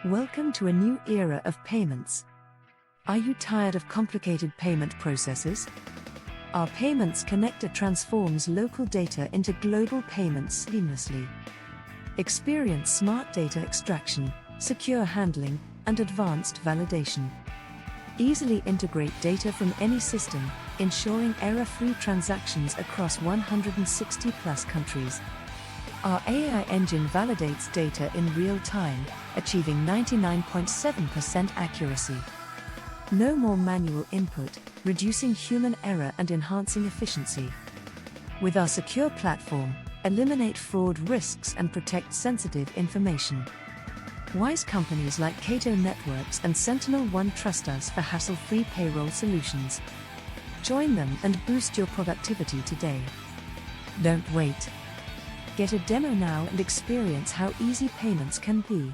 Welcome to a new era of payments. Are you tired of complicated payment processes? Our Payments Connector transforms local data into global payments seamlessly. Experience smart data extraction, secure handling, and advanced validation. Easily integrate data from any system, ensuring error-free transactions across 160+ countries. Our AI engine validates data in real time, achieving 99.7% accuracy. No more manual input, reducing human error and enhancing efficiency. With our secure platform, eliminate fraud risks and protect sensitive information. Wise companies like Cato Networks and SentinelOne trust us for hassle-free payroll solutions. Join them and boost your productivity today. Don't wait. Get a demo now and experience how easy payments can be.